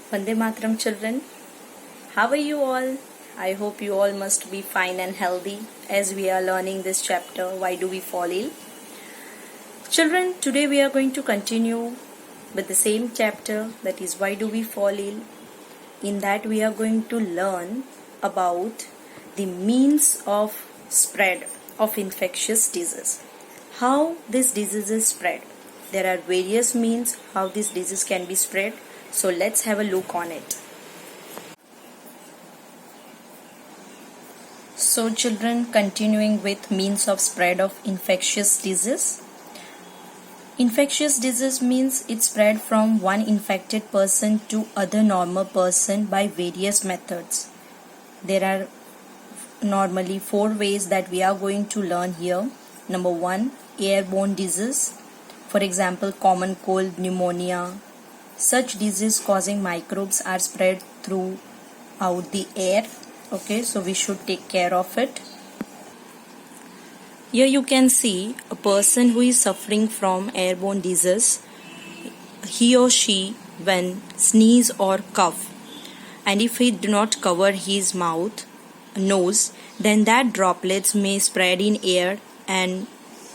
Vande Mataram children, how are you all? I hope you all must be fine and healthy as we are learning this chapter, Why Do We Fall Ill? Children, today we are going to continue with the same chapter, that is Why Do We Fall Ill? In that we are going to learn about the means of spread of infectious disease. How this disease is spread. There are various means how this disease can be spread. So let's have a look on it. So children, continuing with means of spread of infectious disease. Infectious disease means it spread from one infected person to other normal person by various methods. There are normally 4 ways that we are going to learn here. Number 1, airborne disease. For example, common cold, pneumonia. Such disease causing microbes are spread throughout the air. Okay, so we should take care of it. Here you can see a person who is suffering from airborne disease. He or she when sneeze or cough, and if he do not cover his mouth, nose, then that droplets may spread in air and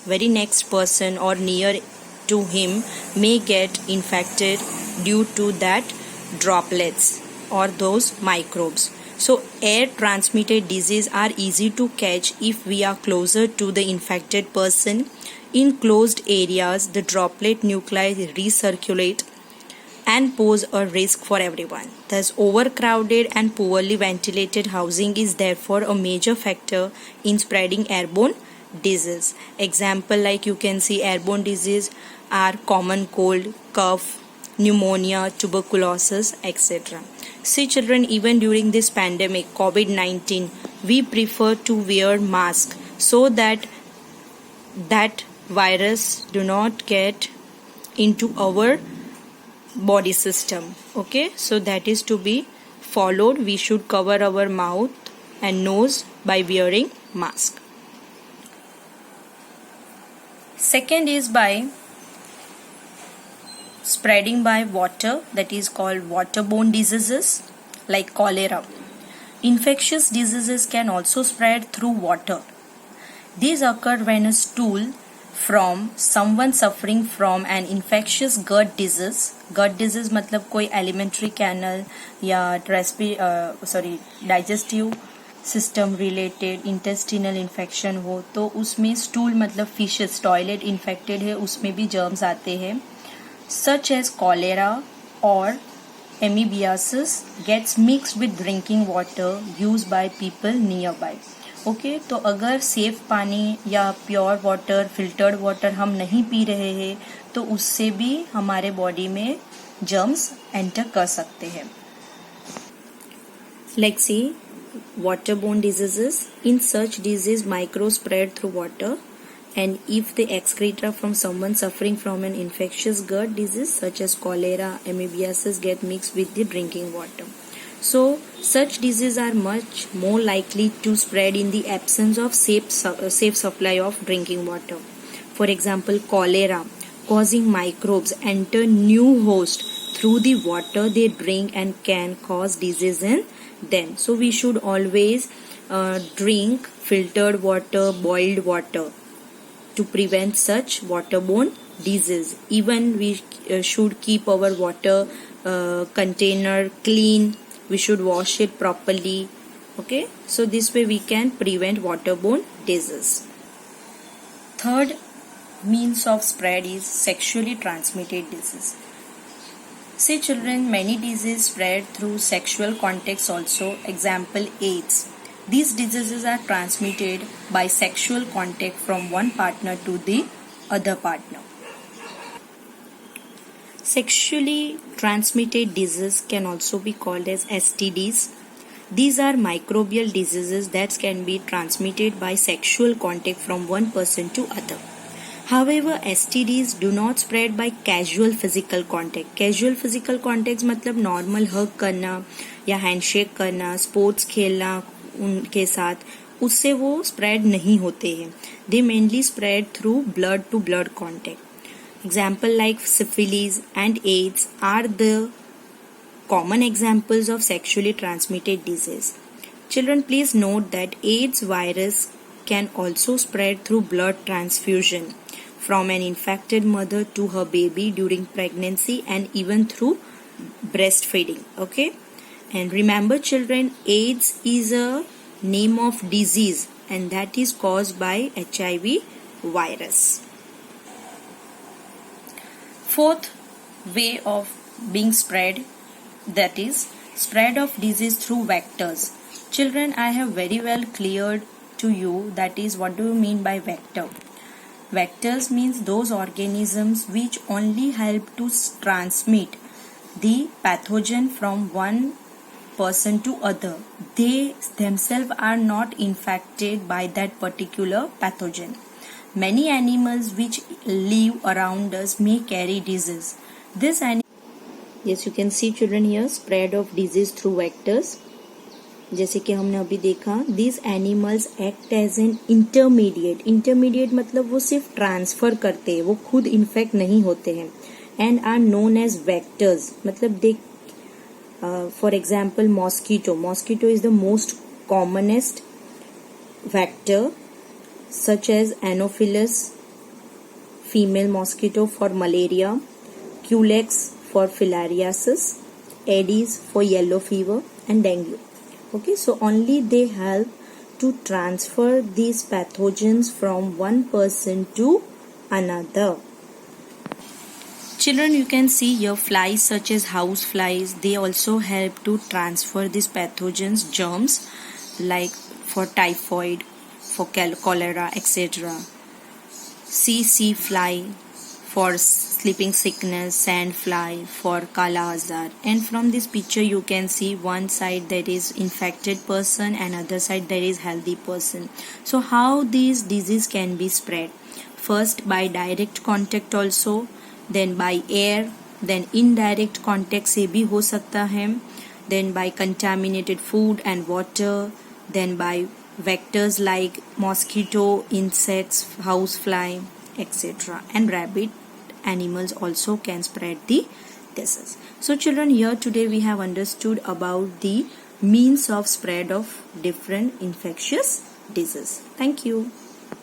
very next person or near to him may get infected due to that droplets or those microbes. So air transmitted disease are easy to catch if we are closer to the infected person. In closed areas, the droplet nuclei recirculate and pose a risk for everyone. Thus, overcrowded and poorly ventilated housing is therefore a major factor in spreading airborne disease. Example, like you can see, airborne disease are common cold, cough, pneumonia, tuberculosis, etc. See children, even during this pandemic COVID-19, we prefer to wear mask so that virus do not get into our body system. Okay, so that is to be followed. We should cover our mouth and nose by wearing mask. Second is by spreading by water, that is called waterborne diseases like cholera. Infectious diseases can also spread through water. These occur when a stool from someone suffering from an infectious gut disease मतलब कोई alimentary canal या digestive system related intestinal infection हो तो उसमें stool मतलब fishes toilet infected है, उसमें भी germs आते हैं. Such as cholera or amoebiasis gets mixed with drinking water used by people nearby. Okay, तो अगर सेफ पानी या प्योर वाटर, फिल्टर्ड वाटर हम नहीं पी रहे हैं तो उससे भी हमारे बॉडी में जर्म्स एंटर कर सकते हैं. Let's see waterborne diseases. In such disease, microbes spread through water, and if the excreta from someone suffering from an infectious gut disease such as cholera, amoebiasis get mixed with the drinking water. So such diseases are much more likely to spread in the absence of safe supply of drinking water. For example, cholera causing microbes enter new host through the water they drink and can cause disease in them. So we should always drink filtered water, boiled water to prevent such waterborne disease. Even we should keep our water container clean. We should wash it properly. Okay, so this way we can prevent waterborne disease. Third means of spread is sexually transmitted disease. See children, many diseases spread through sexual contacts also. Example, AIDS. These diseases are transmitted by sexual contact from one partner to the other partner. Sexually transmitted disease can also be called as STDs. These are microbial diseases that can be transmitted by sexual contact from one person to other. However, STDs do not spread by casual physical contact. Casual physical contacts मतलब normal hug करना या handshake करना, sports खेलना उनके साथ, उससे वो spread नहीं होते हैं. They mainly spread through blood to blood contact. Example like syphilis and AIDS are the common examples of sexually transmitted disease. Children, please note that AIDS virus can also spread through blood transfusion from an infected mother to her baby during pregnancy and even through breastfeeding. Okay? And remember, children, AIDS is a name of disease and that is caused by HIV virus. Fourth way of being spread, that is spread of disease through vectors. Children, I have very well cleared to you that is what do you mean by vector. Vectors means those organisms which only help to transmit the pathogen from one person to other. They themselves are not infected by that particular pathogen. Many animals which live around us may carry disease. Yes, you can see children here, spread of disease through vectors. जैसे कि हमने अभी देखा, these animals act as an intermediate मतलब वो सिर्फ transfer करते हैं, वो खुद इन्फेक्ट नहीं होते हैं, and are known as vectors मतलब दे for example mosquito is the most commonest vector, such as Anopheles female mosquito for malaria, Culex for filariasis, Aedes for yellow fever and dengue. Okay, so only they help to transfer these pathogens from one person to another. Children, you can see here flies such as house flies, they also help to transfer these pathogens, germs like for typhoid, for cholera, etc. Sea fly for sleeping sickness, sand fly for kala azar. And from this picture you can see one side that is infected person and other side there is healthy person. So how these disease can be spread? First by direct contact also, then by air, then indirect contact से भी हो सकता है, then by contaminated food and water, then by vectors like mosquito, insects, housefly, etc. and rabbit animals also can spread the disease. So children, here today we have understood about the means of spread of different infectious diseases. Thank you.